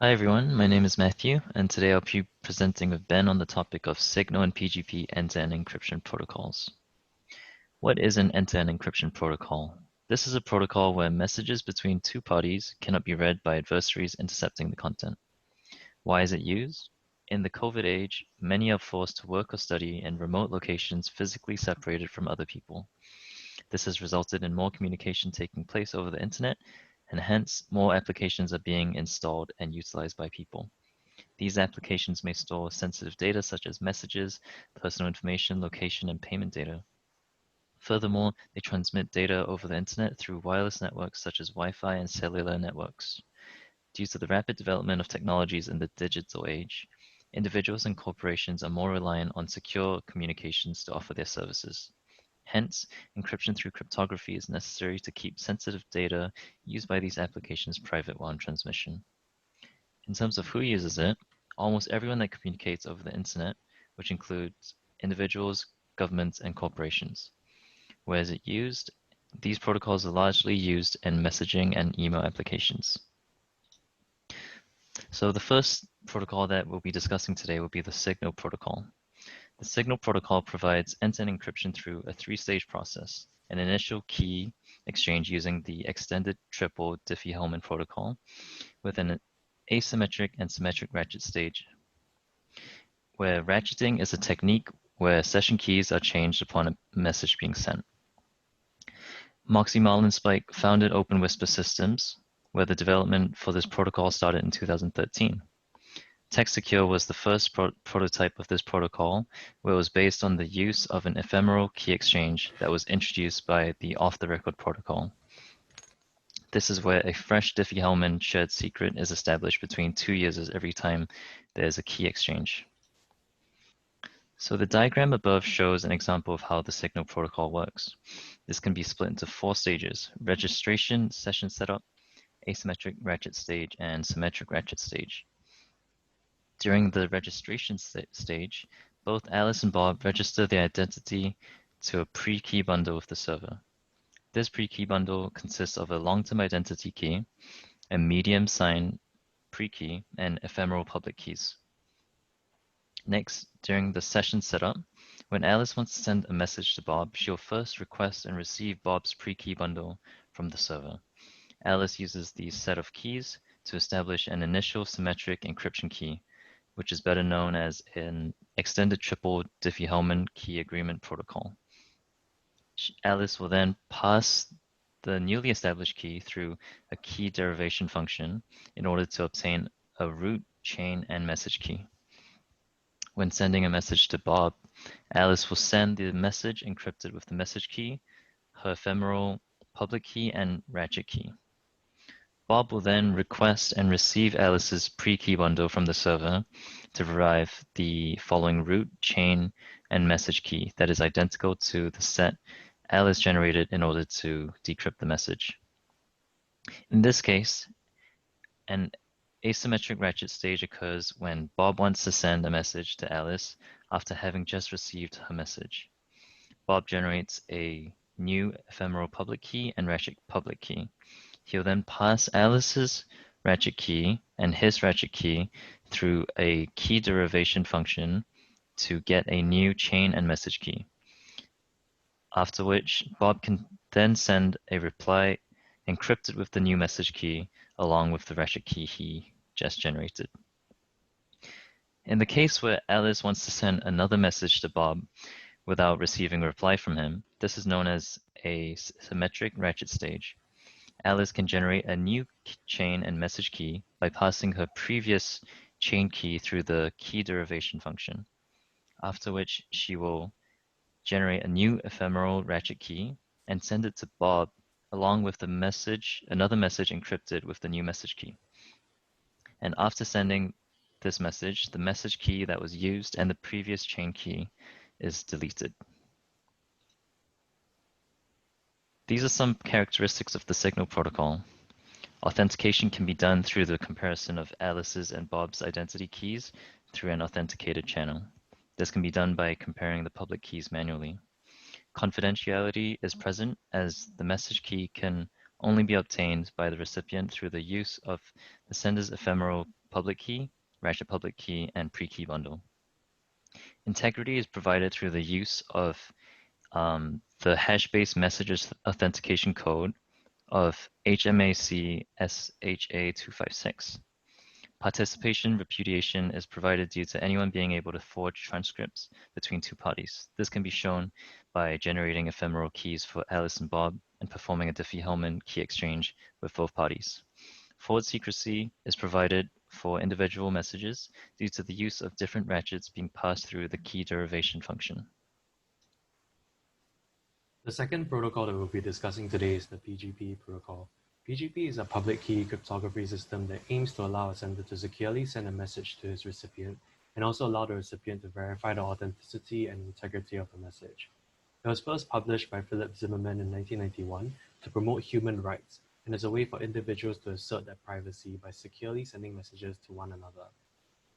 Hi everyone, my name is Matthew, and today I'll be presenting with Ben on the topic of Signal and PGP end-to-end encryption protocols. What is an end-to-end encryption protocol? This is a protocol where messages between two parties cannot be read by adversaries intercepting the content. Why is it used? In the COVID age, many are forced to work or study in remote locations physically separated from other people. This has resulted in more communication taking place over the internet, and hence more applications are being installed and utilized by people. These applications may store sensitive data such as messages, personal information, location, and payment data. Furthermore, they transmit data over the internet through wireless networks such as Wi-Fi and cellular networks. Due to the rapid development of technologies in the digital age, individuals and corporations are more reliant on secure communications to offer their services. Hence, encryption through cryptography is necessary to keep sensitive data used by these applications private while in transmission. In terms of who uses it, almost everyone that communicates over the internet, which includes individuals, governments, and corporations. Where is it used? These protocols are largely used in messaging and email applications. So the first protocol that we'll be discussing today will be the Signal protocol. The Signal protocol provides end-to-end encryption through a three-stage process: an initial key exchange using the extended triple Diffie-Hellman protocol with an asymmetric and symmetric ratchet stage, where ratcheting is a technique where session keys are changed upon a message being sent. Moxie Marlinspike founded Open Whisper Systems, where the development for this protocol started in 2013. TextSecure was the first prototype of this protocol, where it was based on the use of an ephemeral key exchange that was introduced by the off-the-record protocol. This is where a fresh Diffie-Hellman shared secret is established between two users every time there is a key exchange. So the diagram above shows an example of how the Signal protocol works. This can be split into four stages: registration, session setup, asymmetric ratchet stage, and symmetric ratchet stage. During the registration stage, both Alice and Bob register their identity to a pre-key bundle with the server. This pre-key bundle consists of a long-term identity key, a medium sign pre-key, and ephemeral public keys. Next, during the session setup, when Alice wants to send a message to Bob, she'll first request and receive Bob's pre-key bundle from the server. Alice uses the set of keys to establish an initial symmetric encryption key, which is better known as an extended triple Diffie-Hellman key agreement protocol. Alice will then pass the newly established key through a key derivation function in order to obtain a root, chain, and message key. When sending a message to Bob, Alice will send the message encrypted with the message key, her ephemeral public key, and ratchet key. Bob will then request and receive Alice's pre-key bundle from the server to derive the following root, chain, and message key that is identical to the set Alice generated in order to decrypt the message. In this case, an asymmetric ratchet stage occurs when Bob wants to send a message to Alice after having just received her message. Bob generates a new ephemeral public key and ratchet public key. He'll then pass Alice's ratchet key and his ratchet key through a key derivation function to get a new chain and message key. After which, Bob can then send a reply encrypted with the new message key along with the ratchet key he just generated. In the case where Alice wants to send another message to Bob without receiving a reply from him, this is known as a symmetric ratchet stage. Alice can generate a new chain and message key by passing her previous chain key through the key derivation function, after which she will generate a new ephemeral ratchet key and send it to Bob along with another message encrypted with the new message key. And after sending this message, the message key that was used and the previous chain key is deleted. These are some characteristics of the Signal protocol. Authentication can be done through the comparison of Alice's and Bob's identity keys through an authenticated channel. This can be done by comparing the public keys manually. Confidentiality is present as the message key can only be obtained by the recipient through the use of the sender's ephemeral public key, ratchet public key, and pre-key bundle. Integrity is provided through the use of the hash-based messages authentication code of HMAC SHA-256. Participation repudiation is provided due to anyone being able to forge transcripts between two parties. This can be shown by generating ephemeral keys for Alice and Bob and performing a Diffie-Hellman key exchange with both parties. Forward secrecy is provided for individual messages due to the use of different ratchets being passed through the key derivation function. The second protocol that we'll be discussing today is the PGP protocol. PGP is a public key cryptography system that aims to allow a sender to securely send a message to his recipient and also allow the recipient to verify the authenticity and integrity of the message. It was first published by Philip Zimmermann in 1991 to promote human rights and as a way for individuals to assert their privacy by securely sending messages to one another.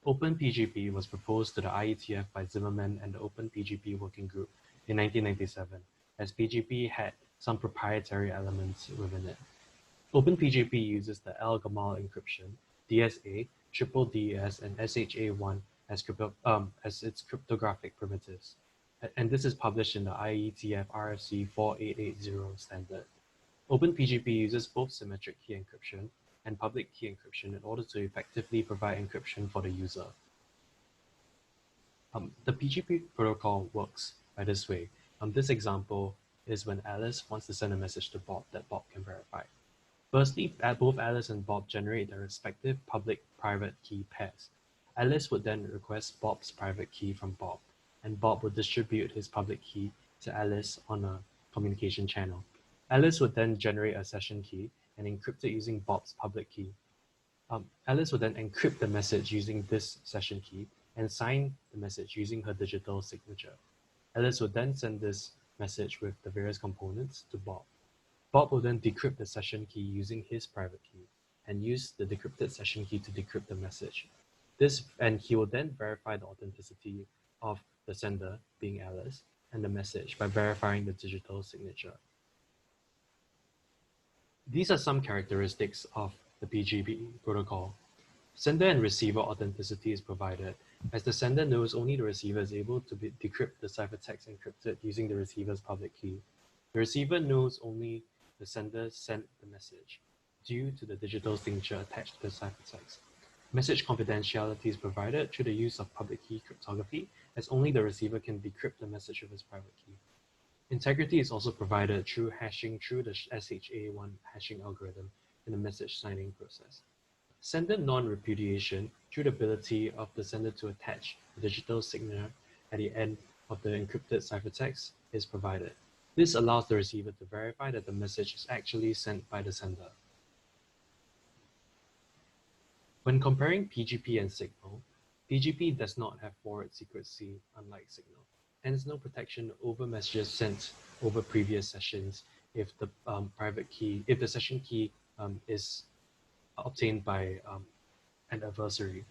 OpenPGP was proposed to the IETF by Zimmermann and the OpenPGP Working Group in 1997, as PGP had some proprietary elements within it. OpenPGP uses the Al-Gamal encryption, DSA, triple DES, and SHA-1 as its cryptographic primitives. And this is published in the IETF RFC 4880 standard. OpenPGP uses both symmetric key encryption and public key encryption in order to effectively provide encryption for the user. The PGP protocol works by this way. This example is when Alice wants to send a message to Bob that Bob can verify. Firstly, both Alice and Bob generate their respective public-private key pairs. Alice would then request Bob's private key from Bob, and Bob would distribute his public key to Alice on a communication channel. Alice would then generate a session key and encrypt it using Bob's public key. Alice would then encrypt the message using this session key and sign the message using her digital signature. Alice would then send this message with the various components to Bob. Bob will then decrypt the session key using his private key and use the decrypted session key to decrypt the message. And he will then verify the authenticity of the sender, being Alice, and the message by verifying the digital signature. These are some characteristics of the PGP protocol. Sender and receiver authenticity is provided, as the sender knows only the receiver is able to decrypt the ciphertext encrypted using the receiver's public key. The receiver knows only the sender sent the message due to the digital signature attached to the ciphertext. Message confidentiality is provided through the use of public key cryptography, as only the receiver can decrypt the message with his private key. Integrity is also provided through hashing through the SHA-1 hashing algorithm in the message signing process. Sender non-repudiation through the ability of the sender to attach a digital signature at the end of the encrypted ciphertext is provided. This allows the receiver to verify that the message is actually sent by the sender. When comparing PGP and Signal, PGP does not have forward secrecy, unlike Signal, and there's no protection over messages sent over previous sessions if the session key is obtained by an adversary.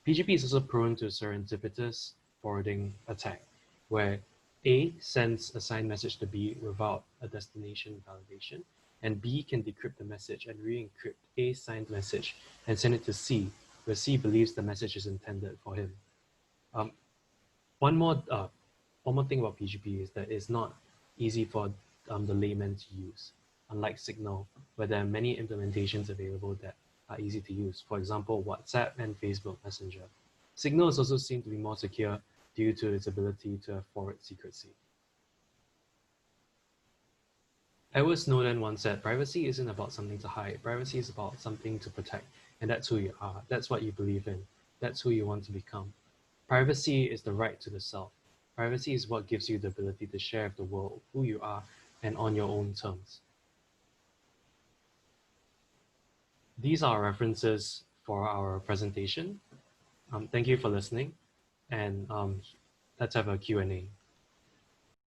PGP is also prone to serendipitous forwarding attack, where A sends a signed message to B without a destination validation, and B can decrypt the message and re-encrypt A's signed message and send it to C, where C believes the message is intended for him. One more thing about PGP is that it's not easy for the layman to use, unlike Signal, where there are many implementations available that are easy to use. For example, WhatsApp and Facebook Messenger. Signal is also seen to be more secure due to its ability to have forward secrecy. Edward Snowden once said, "Privacy isn't about something to hide. Privacy is about something to protect. And that's who you are. That's what you believe in. That's who you want to become. Privacy is the right to the self. Privacy is what gives you the ability to share with the world who you are and on your own terms." These are references for our presentation. Thank you for listening, and let's have a Q&A.